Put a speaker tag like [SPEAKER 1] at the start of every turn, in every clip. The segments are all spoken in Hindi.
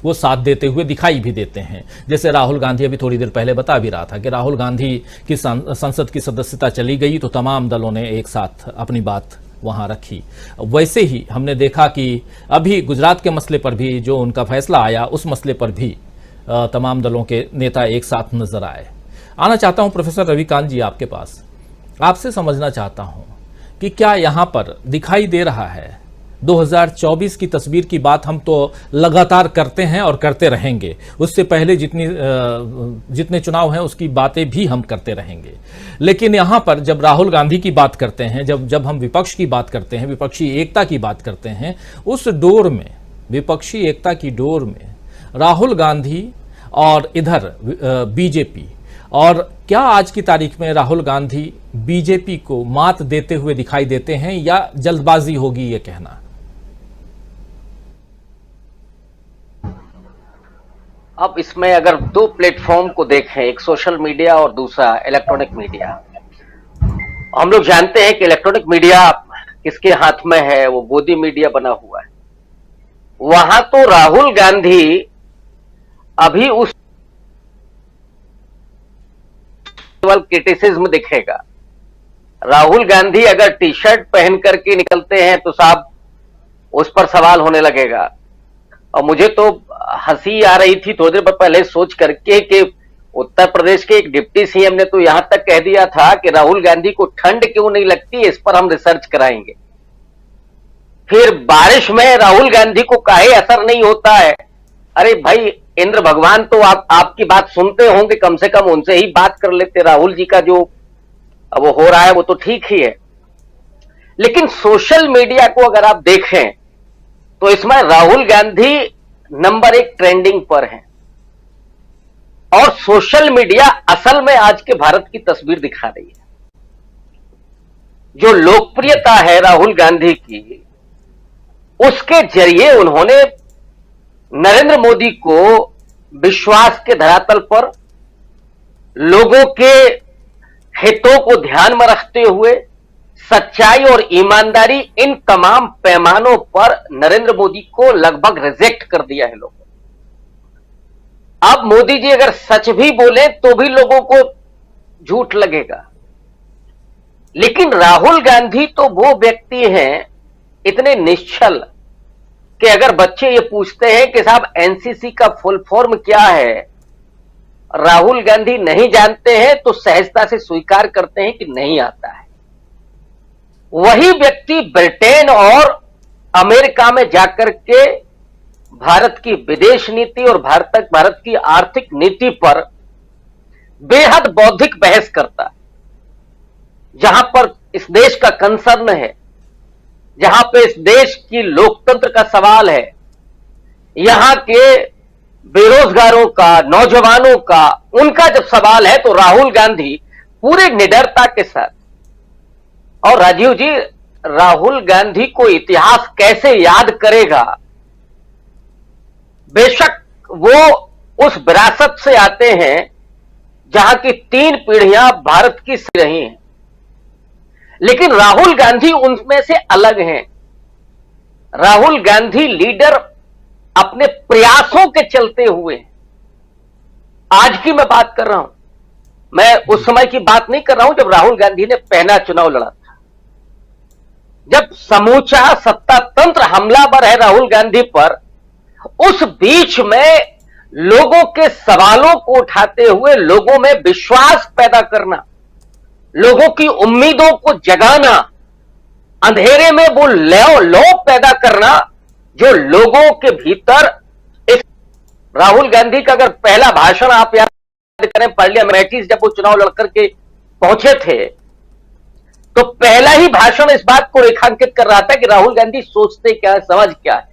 [SPEAKER 1] वो साथ देते हुए दिखाई भी देते हैं। जैसे राहुल गांधी अभी थोड़ी देर पहले बता भी रहा था कि राहुल गांधी की संसद की सदस्यता चली गई तो तमाम दलों ने एक साथ अपनी बात वहां रखी। वैसे ही हमने देखा कि अभी गुजरात के मसले पर भी जो उनका फैसला आया, उस मसले पर भी तमाम दलों के नेता एक साथ नजर आए। आना चाहता हूं प्रोफेसर रविकांत जी आपके पास, आपसे समझना चाहता हूं कि क्या यहां पर दिखाई दे रहा है 2024 की तस्वीर की बात हम तो लगातार करते हैं और करते रहेंगे, उससे पहले जितने चुनाव हैं उसकी बातें भी हम करते रहेंगे, लेकिन यहां पर जब राहुल गांधी की बात करते हैं, जब हम विपक्ष की बात करते हैं, विपक्षी एकता की बात करते हैं, उस डोर में, विपक्षी एकता की डोर में राहुल गांधी और इधर बीजेपी, और क्या आज की तारीख में राहुल गांधी बीजेपी को मात देते हुए दिखाई देते हैं या जल्दबाजी होगी ये कहना?
[SPEAKER 2] अब इसमें अगर दो प्लेटफॉर्म को देखें, एक सोशल मीडिया और दूसरा इलेक्ट्रॉनिक मीडिया, हम लोग जानते हैं कि इलेक्ट्रॉनिक मीडिया किसके हाथ में है, वो गोदी मीडिया बना हुआ है। वहां तो राहुल गांधी अभी उस क्रिटिसिज्म दिखेगा। राहुल गांधी अगर टी शर्ट पहन करके निकलते हैं तो साहब उस पर सवाल होने लगेगा। और मुझे तो हंसी आ रही थी थोड़ी देर पहले सोच करके कि उत्तर प्रदेश के एक डिप्टी सीएम ने तो यहां तक कह दिया था कि राहुल गांधी को ठंड क्यों नहीं लगती, इस पर हम रिसर्च कराएंगे। फिर बारिश में राहुल गांधी को काहे असर नहीं होता है? अरे भाई, इंद्र भगवान तो आपकी बात सुनते होंगे, कम से कम उनसे ही बात कर लेते। राहुल जी का जो वो हो रहा है वो तो ठीक ही है, लेकिन सोशल मीडिया को अगर आप देखें तो इसमें राहुल गांधी नंबर 1 ट्रेंडिंग पर है। और सोशल मीडिया असल में आज के भारत की तस्वीर दिखा रही है। जो लोकप्रियता है राहुल गांधी की, उसके जरिए उन्होंने नरेंद्र मोदी को विश्वास के धरातल पर लोगों के हितों को ध्यान में रखते हुए सच्चाई और ईमानदारी, इन तमाम पैमानों पर नरेंद्र मोदी को लगभग रिजेक्ट कर दिया है लोगों। अब मोदी जी अगर सच भी बोले तो भी लोगों को झूठ लगेगा। लेकिन राहुल गांधी तो वो व्यक्ति हैं इतने निश्चल कि अगर बच्चे ये पूछते हैं कि साहब एनसीसी का फुल फॉर्म क्या है, राहुल गांधी नहीं जानते हैं तो सहजता से स्वीकार करते हैं कि नहीं आता है। वही व्यक्ति ब्रिटेन और अमेरिका में जाकर के भारत की विदेश नीति और भारत की आर्थिक नीति पर बेहद बौद्धिक बहस करता है। जहां पर इस देश का कंसर्न है, जहां पे इस देश की लोकतंत्र का सवाल है, यहां के बेरोजगारों का, नौजवानों का, उनका जब सवाल है तो राहुल गांधी पूरे निडरता के साथ। और राजीव जी, राहुल गांधी को इतिहास कैसे याद करेगा? बेशक वो उस विरासत से आते हैं जहां की 3 पीढ़ियां भारत की रही हैं, लेकिन राहुल गांधी उनमें से अलग हैं। राहुल गांधी लीडर अपने प्रयासों के चलते हुए, आज की मैं बात कर रहा हूं, मैं उस समय की बात नहीं कर रहा हूं जब राहुल गांधी ने पहला चुनाव लड़ा था, जब समूचा सत्ता तंत्र हमलावर है राहुल गांधी पर। उस बीच में लोगों के सवालों को उठाते हुए लोगों में विश्वास पैदा करना, लोगों की उम्मीदों को जगाना, अंधेरे में वो लौ पैदा करना जो लोगों के भीतर। इस राहुल गांधी का अगर पहला भाषण आप याद करें, पार्लियामेंट जब वो चुनाव लड़कर के पहुंचे थे, तो पहला ही भाषण इस बात को रेखांकित कर रहा था कि राहुल गांधी सोचते क्या है, समझ क्या है।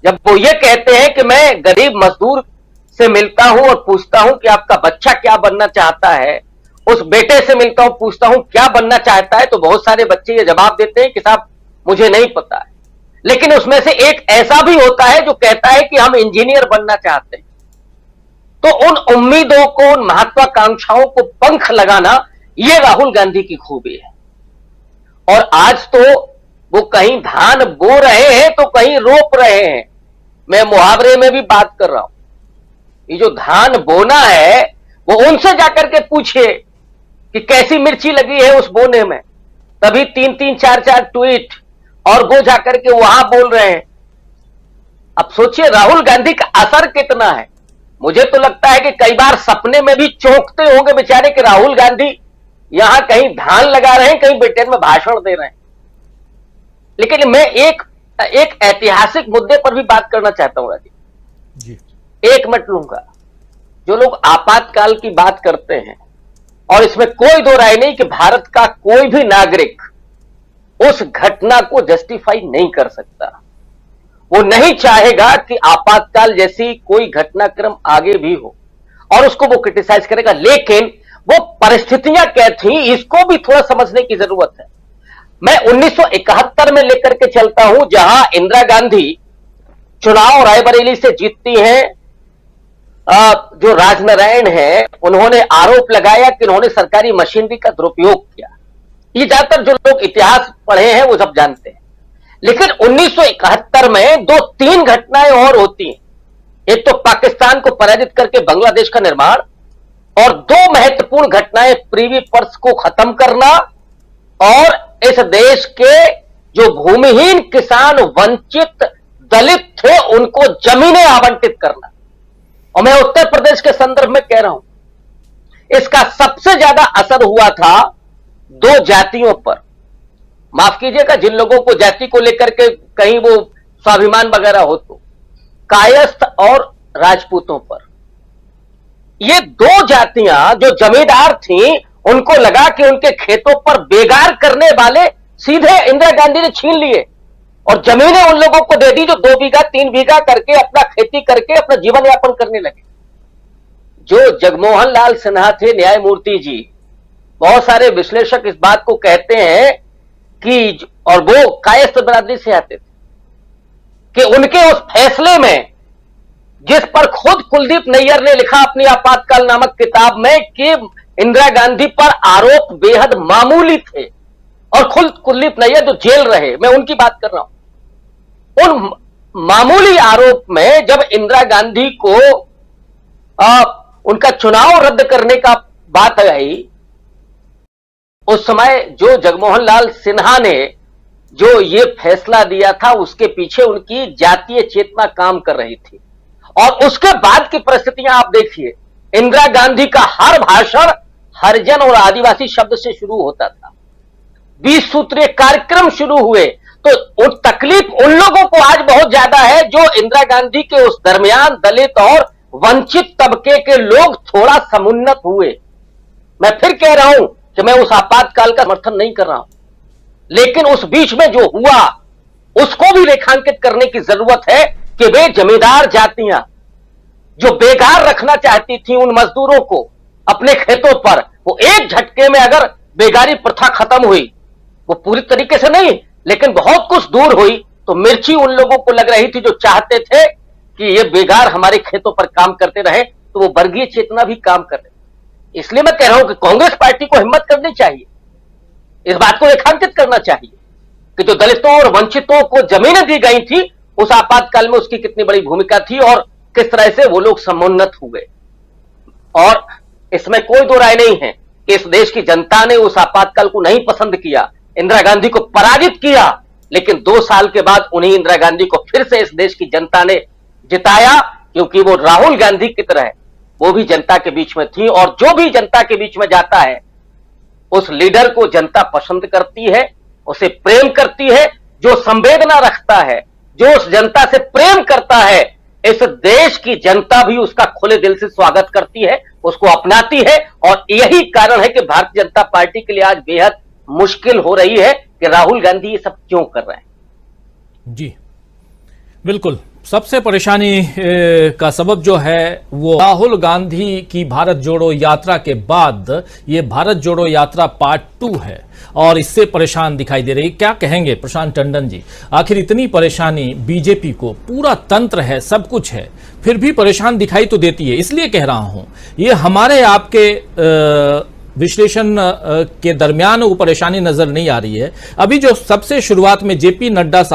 [SPEAKER 2] जब वो ये कहते हैं कि मैं गरीब मजदूर से मिलता हूं और पूछता हूं कि आपका बच्चा क्या बनना चाहता है, उस बेटे से मिलता हूं, पूछता हूं क्या बनना चाहता है, तो बहुत सारे बच्चे ये जवाब देते हैं कि साहब मुझे नहीं पता है। लेकिन उसमें से एक ऐसा भी होता है जो कहता है कि हम इंजीनियर बनना चाहते हैं। तो उन उम्मीदों को, उन महत्वाकांक्षाओं को पंख लगाना, यह राहुल गांधी की खूबी है। और आज तो वो कहीं धान बो रहे हैं तो कहीं रोप रहे हैं। मैं मुहावरे में भी बात कर रहा हूं। ये जो धान बोना है वो उनसे जाकर के पूछिए कि कैसी मिर्ची लगी है उस बोने में, तभी 3-3, 4-4 ट्वीट और वो जाकर के वहां बोल रहे हैं। अब सोचिए राहुल गांधी का असर कितना है। मुझे तो लगता है कि कई बार सपने में भी चौंकते होंगे बेचारे कि राहुल गांधी यहां कहीं धान लगा रहे हैं, कहीं ब्रिटेन में भाषण दे रहे हैं। लेकिन मैं एक ऐतिहासिक मुद्दे पर भी बात करना चाहता हूं राजीव जी, 1 मिनट लूंगा। जो लोग आपातकाल की बात करते हैं, और इसमें कोई दो राय नहीं कि भारत का कोई भी नागरिक उस घटना को जस्टिफाई नहीं कर सकता। वो नहीं चाहेगा कि आपातकाल जैसी कोई घटनाक्रम आगे भी हो, और उसको वो क्रिटिसाइज करेगा। लेकिन वो परिस्थितियां क्या थी, इसको भी थोड़ा समझने की जरूरत है। मैं 1971 में लेकर के चलता हूं, जहां इंदिरा गांधी चुनाव रायबरेली से जीतती हैं। जो राजनारायण है उन्होंने आरोप लगाया कि उन्होंने सरकारी मशीनरी का दुरुपयोग किया। ये ज्यादातर जो लोग इतिहास पढ़े हैं वो सब जानते हैं। लेकिन 1971 में 2-3 घटनाएं और होती हैं। एक तो पाकिस्तान को पराजित करके बांग्लादेश का निर्माण, और 2 महत्वपूर्ण घटनाएं प्रीवी पर्स को खत्म करना और इस देश के जो भूमिहीन किसान, वंचित दलित थे, उनको जमीनें आवंटित करना। और मैं उत्तर प्रदेश के संदर्भ में कह रहा हूं, इसका सबसे ज्यादा असर हुआ था 2 जातियों पर। माफ कीजिएगा, जिन लोगों को जाति को लेकर के कहीं वो स्वाभिमान वगैरह हो, तो कायस्थ और राजपूतों पर। ये 2 जातियां जो जमींदार थीं, उनको लगा कि उनके खेतों पर बेगार करने वाले सीधे इंदिरा गांधी ने छीन लिए और जमीनें उन लोगों को दे दी जो 2 बीघा 3 बीघा करके अपना खेती करके अपना जीवन यापन करने लगे। जो जगमोहन लाल सिन्हा थे न्यायमूर्ति जी, बहुत सारे विश्लेषक इस बात को कहते हैं कि, और वो कायस्थ बरादरी से आते थे, कि उनके उस फैसले में, जिस पर खुद कुलदीप नैयर ने लिखा अपनी आपातकाल नामक किताब में कि इंदिरा गांधी पर आरोप बेहद मामूली थे, और खुद कुलदीप नैयर जो जेल रहे, मैं उनकी बात कर रहा हूं, उन मामूली आरोप में जब इंदिरा गांधी को उनका चुनाव रद्द करने का बात आई, उस समय जो जगमोहन लाल सिन्हा ने जो ये फैसला दिया था, उसके पीछे उनकी जातीय चेतना काम कर रही थी। और उसके बाद की परिस्थितियां आप देखिए, इंदिरा गांधी का हर भाषण हरिजन और आदिवासी शब्द से शुरू होता था। 20 सूत्रीय कार्यक्रम शुरू हुए। तो तकलीफ उन लोगों को आज बहुत ज्यादा है जो इंदिरा गांधी के उस दरमियान दलित और वंचित तबके के लोग थोड़ा समुन्नत हुए। मैं फिर कह रहा हूं कि मैं उस आपातकाल का समर्थन नहीं कर रहा हूं, लेकिन उस बीच में जो हुआ उसको भी रेखांकित करने की जरूरत है कि वे जमींदार जातियां जो बेकार रखना चाहती थी उन मजदूरों को अपने खेतों पर, वो एक झटके में अगर बेगारी प्रथा खत्म हुई, वो पूरी तरीके से नहीं लेकिन बहुत कुछ दूर हुई, तो मिर्ची उन लोगों को लग रही थी जो चाहते थे कि ये बेगार हमारे खेतों पर काम करते रहे, तो वो वर्गीय चेतना भी काम कर रहे। इसलिए मैं कह रहा हूं कि कांग्रेस पार्टी को हिम्मत करनी चाहिए, इस बात को रेखांकित करना चाहिए कि जो दलितों और वंचितों को जमीनें दी गई थी उस आपातकाल में उसकी कितनी बड़ी भूमिका थी और किस तरह से वो लोग समुन्नत हुए। और इसमें कोई दो राय नहीं है कि इस देश की जनता ने उस आपातकाल को नहीं पसंद किया, इंदिरा गांधी को पराजित किया, लेकिन 2 साल के बाद उन्हीं इंदिरा गांधी को फिर से इस देश की जनता ने जिताया, क्योंकि वो राहुल गांधी की तरह वो भी जनता के बीच में थी। और जो भी जनता के बीच में जाता है उस लीडर को जनता पसंद करती है, उसे प्रेम करती है। जो संवेदना रखता है, जो उस जनता से प्रेम करता है, इस देश की जनता भी उसका खुले दिल से स्वागत करती है, उसको अपनाती है। और यही कारण है कि भारतीय जनता पार्टी के लिए आज बेहद मुश्किल हो रही है कि राहुल गांधी ये सब क्यों कर रहे हैं।
[SPEAKER 1] जी बिल्कुल, सबसे परेशानी का सबब जो है वो राहुल गांधी की भारत जोड़ो यात्रा के बाद ये भारत जोड़ो यात्रा पार्ट 2 है और इससे परेशान दिखाई दे रही। क्या कहेंगे प्रशांत टंडन जी, आखिर इतनी परेशानी बीजेपी को, पूरा तंत्र है, सब कुछ है, फिर भी परेशान दिखाई तो देती है। इसलिए कह रहा हूं, ये हमारे आपके विश्लेषण के दरमियान वो परेशानी नजर नहीं आ रही है। अभी जो सबसे शुरुआत में जेपी नड्डा साहब